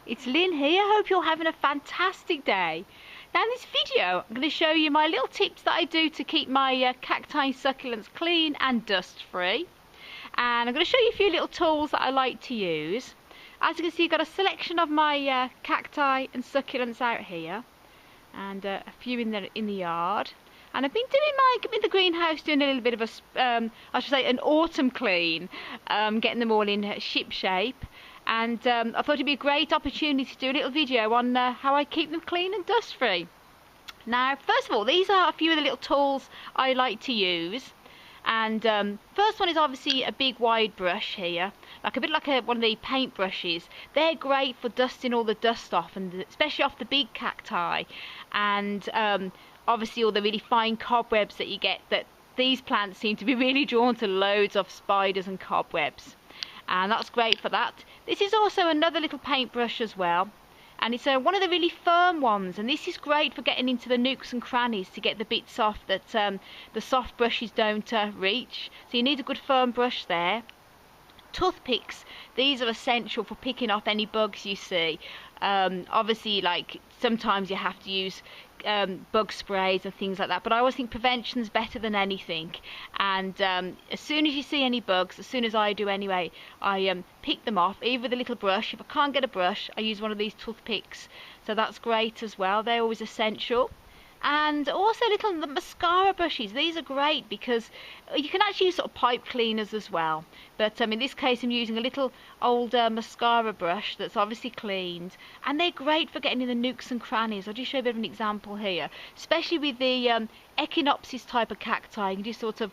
It's Lynn here. Hope you're having a fantastic day. Now in this video I'm going to show you my little tips that I do to keep my cacti and succulents clean and dust free. And I'm going to show you a few little tools that I like to use. As you can see, I've got a selection of my cacti and succulents out here, and a few in the yard. And I've been doing in the greenhouse, doing a little bit of a, I should say, an autumn clean, getting them all in ship shape. And I thought it'd be a great opportunity to do a little video on how I keep them clean and dust free. Now, first of all, these are a few of the little tools I like to use. And first one is obviously a big wide brush here, like a bit like one of the paint brushes. They're great for dusting all the dust off, and especially off the big cacti, and obviously all the really fine cobwebs that you get. That these plants seem to be really drawn to loads of spiders and cobwebs, and that's great for that. This is also another little paintbrush as well, and it's one of the really firm ones, and this is great for getting into the nooks and crannies to get the bits off that the soft brushes don't reach. So you need a good firm brush there. Toothpicks, these are essential for picking off any bugs you see. Obviously, like sometimes you have to use bug sprays and things like that, but I always think prevention's better than anything. And as soon as you see any bugs, as soon as I do anyway, I pick them off, either with a little brush. If I can't get a brush, I use one of these toothpicks, so that's great as well. They're always essential. And also little mascara brushes. These are great because you can actually use sort of pipe cleaners as well. But in this case I'm using a little old mascara brush that's obviously cleaned. And they're great for getting in the nooks and crannies. I'll just show you a bit of an example here. Especially with the echinopsis type of cacti. You can just sort of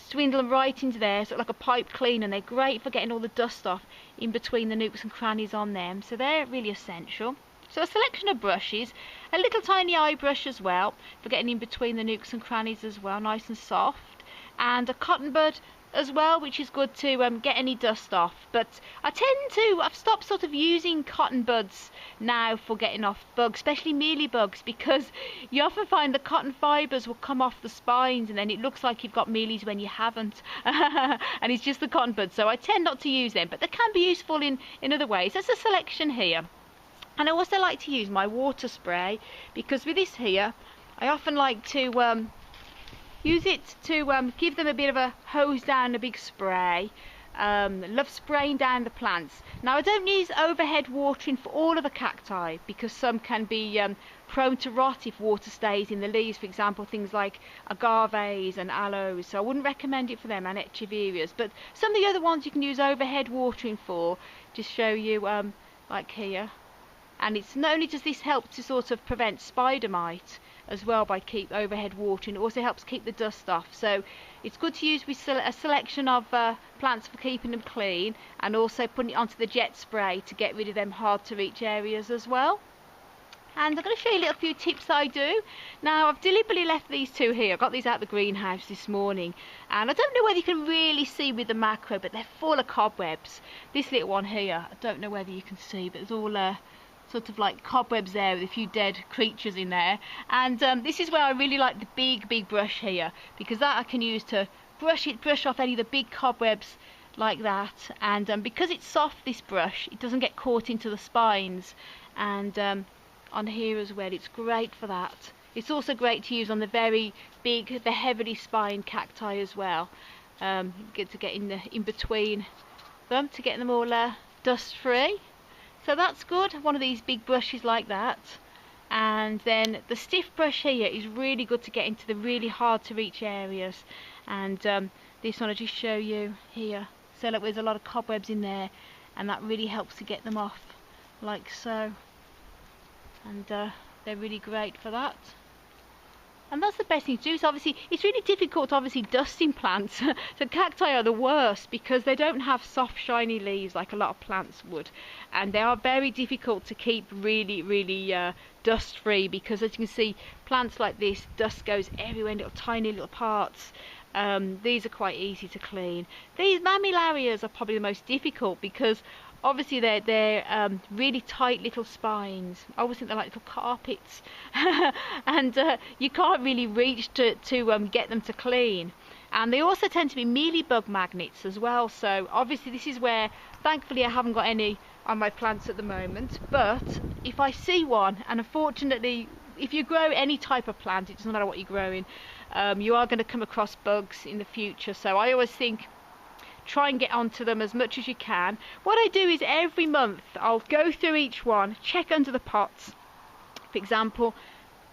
swindle them right into there, sort of like a pipe cleaner. And they're great for getting all the dust off in between the nooks and crannies on them. So they're really essential. So a selection of brushes, a little tiny eye brush as well, for getting in between the nooks and crannies as well, nice and soft, and a cotton bud as well, which is good to get any dust off. But I've stopped sort of using cotton buds now for getting off bugs, especially mealy bugs, because you often find the cotton fibres will come off the spines and then it looks like you've got mealies when you haven't. And it's just the cotton buds, so I tend not to use them, but they can be useful in other ways. There's a selection here. And I also like to use my water spray, because with this here I often like to use it to give them a bit of a hose down, a big spray. Love spraying down the plants. Now I don't use overhead watering for all of the cacti, because some can be prone to rot if water stays in the leaves, for example things like agaves and aloes, so I wouldn't recommend it for them, and echeverias. But some of the other ones you can use overhead watering for. Just show you like here. And it's not only does this help to sort of prevent spider mite as well by keep overhead watering, it also helps keep the dust off. So it's good to use with a selection of plants for keeping them clean, and also putting it onto the jet spray to get rid of them hard to reach areas as well. And I'm going to show you a little few tips that I do. Now I've deliberately left these two here. I got these out of the greenhouse this morning, and I don't know whether you can really see with the macro, but they're full of cobwebs. This little one here, I don't know whether you can see, but there's all sort of like cobwebs there with a few dead creatures in there. And this is where I really like the big brush here, because that I can use to brush off any of the big cobwebs like that. And because it's soft, this brush, it doesn't get caught into the spines. And on here as well, it's great for that. It's also great to use on the very big, the heavily spined cacti as well. Get in between them to get them all dust free. So that's good, one of these big brushes like that. And then the stiff brush here is really good to get into the really hard to reach areas. And this one I'll just show you here. So look, there's a lot of cobwebs in there, and that really helps to get them off, like so. And they're really great for that. And that's the best thing to do. So obviously it's really difficult dusting plants. So cacti are the worst because they don't have soft shiny leaves like a lot of plants would, and they are very difficult to keep really dust free, because as you can see, plants like this, dust goes everywhere in little tiny little parts. These are quite easy to clean. These mammillarias are probably the most difficult, because obviously they're really tight little spines. I always think they're like little carpets. And you can't really reach to get them to clean. And they also tend to be mealybug magnets as well. So obviously this is where, thankfully I haven't got any on my plants at the moment, but if I see one, and unfortunately if you grow any type of plant, it doesn't matter what you're growing, you are going to come across bugs in the future. So I always think try and get onto them as much as you can. What I do is every month I'll go through each one, check under the pots, for example,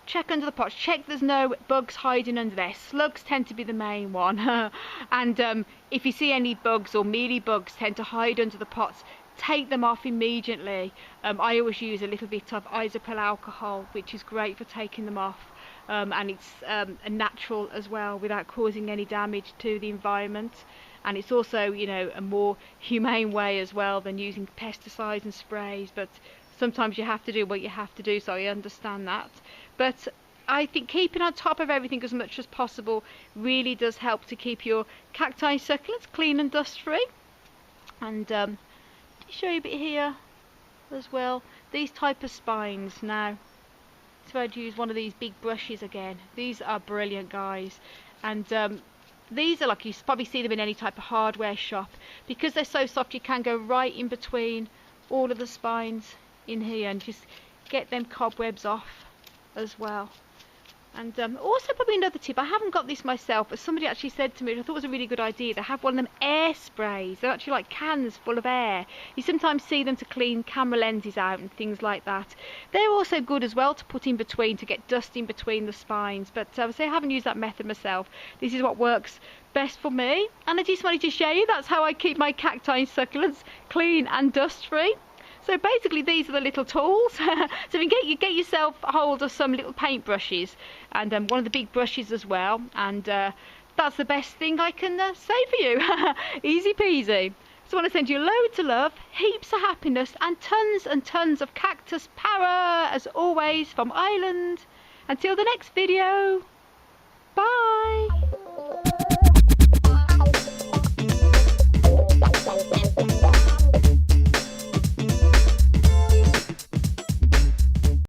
check under the pots, check there's no bugs hiding under there. Slugs tend to be the main one and if you see any bugs or mealy bugs tend to hide under the pots, take them off immediately. I always use a little bit of isopropyl alcohol, which is great for taking them off, and it's a natural as well without causing any damage to the environment. And it's also, you know, a more humane way as well than using pesticides and sprays, but sometimes you have to do what you have to do, so I understand that. But I think keeping on top of everything as much as possible really does help to keep your cacti and succulents clean and dust free. And show you a bit here as well, these type of spines. Now so I'd use one of these big brushes again. These are brilliant, guys, and these are like, you probably see them in any type of hardware shop. Because they're so soft, you can go right in between all of the spines in here and just get them cobwebs off as well. And also probably another tip, I haven't got this myself, but somebody actually said to me, which I thought was a really good idea, they have one of them air sprays. They're actually like cans full of air. You sometimes see them to clean camera lenses out and things like that. They're also good as well to put in between, to get dust in between the spines. But I haven't used that method myself. This is what works best for me, and I just wanted to show you that's how I keep my cacti and succulents clean and dust free. So basically these are the little tools. So if you get yourself a hold of some little paint brushes and one of the big brushes as well, and that's the best thing I can say for you. Easy peasy. So I want to send you loads of love, heaps of happiness and tons of cactus power as always from Ireland. Until the next video, bye.